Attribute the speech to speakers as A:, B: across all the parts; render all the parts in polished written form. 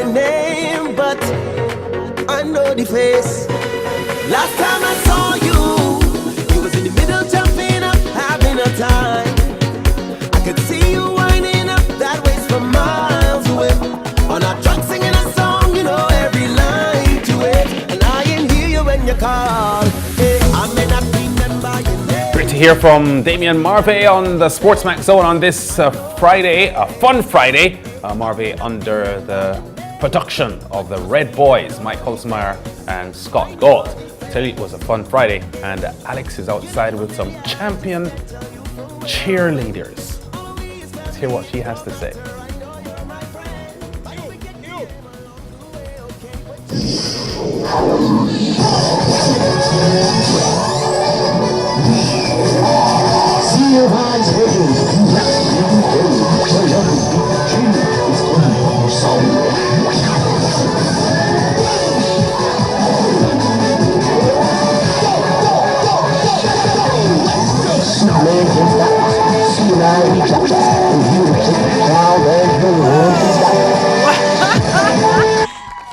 A: your name, but I know the face. Last time I saw you, you was in the middle jumping up, having a time. I could see you winding up that waist from miles away. On a drunk singing a song, you know every line to it. And I ain't hear you when you call. Hey, I may not remember your name.
B: Great to hear from Damien Marvey on the SportsMax Zone on this Friday, a fun Friday. Marvey under the production of the Red Boys, Mike Holzmeyer and Scott Gold. I tell you, it was a fun Friday, and Alex is outside with some champion cheerleaders. Let's hear what she has to say.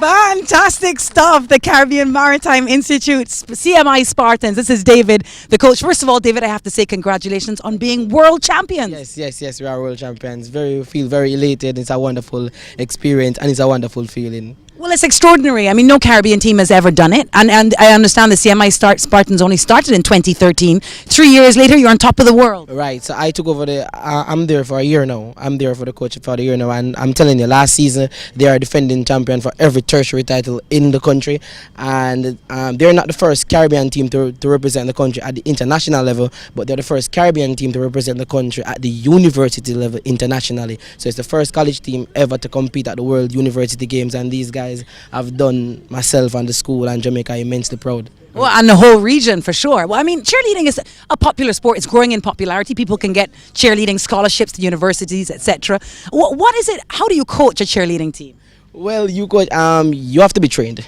C: Fantastic stuff. The Caribbean Maritime Institute, CMI Spartans. This is David, the coach. First of all, David, I have to say congratulations on being world champions.
D: Yes, we are world champions. Feel very elated. It's a wonderful experience and it's a wonderful feeling.
C: Well, it's extraordinary. I mean, no Caribbean team has ever done it. And I understand the CMI Spartans only started in 2013. 3 years later, you're on top of the world.
D: Right. So I took over I'm there for a year now. I'm there for the coach for the year now. And I'm telling you, last season, they are defending champion for every tertiary title in the country. And they're not the first Caribbean team to represent the country at the international level, but they're the first Caribbean team to represent the country at the university level internationally. So it's the first college team ever to compete at the World University Games. And these guys have done myself and the school and Jamaica immensely proud.
C: Well, and the whole region for sure. Well, I mean, cheerleading is a popular sport. It's growing in popularity. People can get cheerleading scholarships to universities, etc. What is it? How do you coach a cheerleading team?
D: Well, you have to be trained.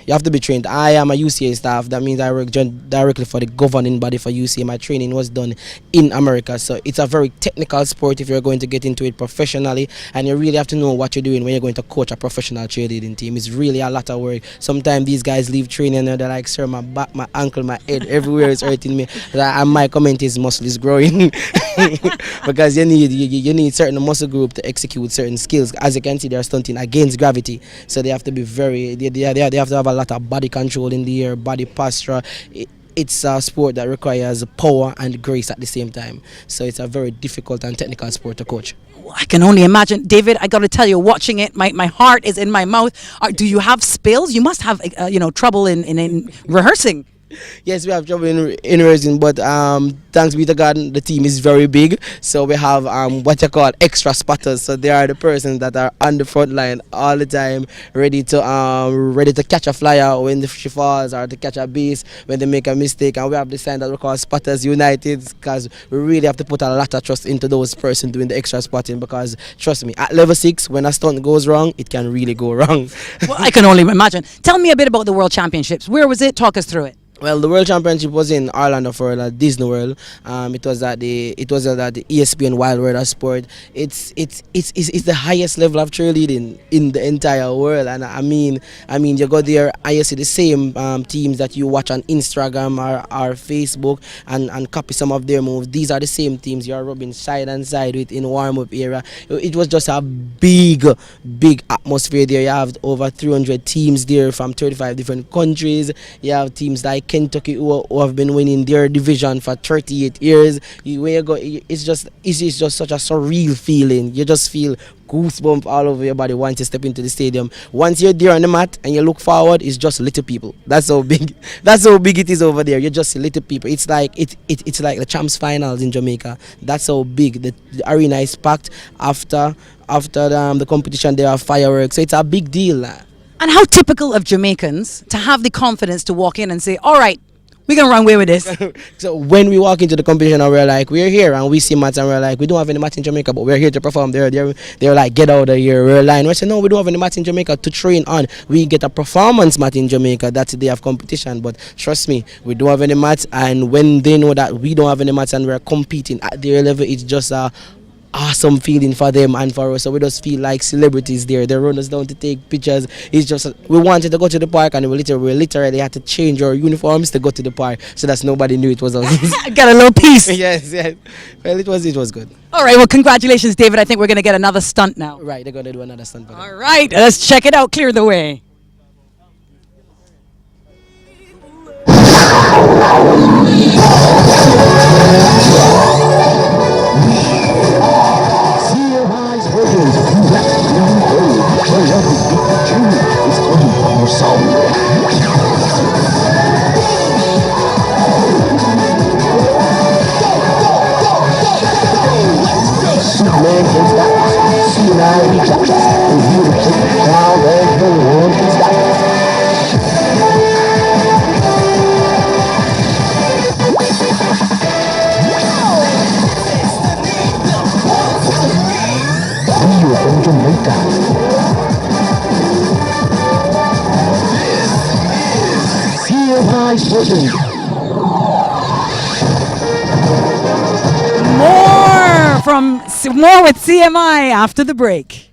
D: I am a UCA staff. That means I work directly for the governing body for UCA. My training was done in America. So it's a very technical sport if you're going to get into it professionally. And you really have to know what you're doing when you're going to coach a professional cheerleading team. It's really a lot of work. Sometimes these guys leave training and they're like, sir, my back, my ankle, my head, everywhere is hurting me. And my comment is muscle is growing. Because you need certain muscle group to execute certain skills. As you can see, they're stunting against gravity. So they have to be they have to have a lot of body control in the air, body posture. It's a sport that requires power and grace at the same time. So it's a very difficult and technical sport to coach.
C: I can only imagine. David, I got to tell you, watching it, my heart is in my mouth. Do you have spills? You must have trouble in rehearsing.
D: Yes, we have trouble in rehearsing, but thanks be to God, the team is very big. So we have what you call extra spotters. So they are the persons that are on the front line all the time, ready to catch a flyer when she falls or to catch a base when they make a mistake. And we have the sign that we call Spotters United, because we really have to put a lot of trust into those persons doing the extra spotting. Because trust me, at level 6, when a stunt goes wrong, it can really go wrong.
C: Well, I can only imagine. Tell me a bit about the World Championships. Where was it? Talk us through it.
D: Well, the World Championship was in Orlando for Disney World. It was at the ESPN Wild World of Sport. It's the highest level of cheerleading in the entire world. And I mean you go there and you see the same teams that you watch on Instagram or Facebook and copy some of their moves. These are the same teams you're rubbing side and side with in warm-up area. It was just a big atmosphere there. You have over 300 teams there from 35 different countries. You have teams like Kentucky who have been winning their division for 38 years. When you go, it's just such a surreal feeling. You just feel goosebumps all over your body once you step into the stadium. Once you're there on the mat and you look forward, it's just little people. That's how big it is over there. You're just little people. It's like it's like the Champs Finals in Jamaica. That's how big the arena is packed. After the competition, there are fireworks. So it's a big deal.
C: And how typical of Jamaicans to have the confidence to walk in and say, all right, we're going to run away with this.
D: So when we walk into the competition and we're here and we see mats and we're like, we don't have any mats in Jamaica, but we're here to perform. They're like, get out of here. We're lying. We say, no, we don't have any mats in Jamaica to train on. We get a performance mat in Jamaica. That's the day of competition. But trust me, we don't have any mats. And when they know that we don't have any mats and we're competing at their level, it's just a awesome feeling for them and for us. So we just feel like celebrities there. They run us down to take pictures. It's just we wanted to go to the park, and we literally had to change our uniforms to go to the park, so that nobody knew it was us.
C: Got a little piece.
D: Yes. Well, it was good.
C: All right, well, congratulations, David. I think we're going to get another stunt now.
D: Right, they're gonna do another stunt.
C: All right, let's check it out. Clear the way.
E: CMI Spartans, it's looking for more Superman can stop us. CMI reach out. And you to take the crowd and no one can stop us. We are going to make that. CMI Spartans.
C: More with CMI after the break.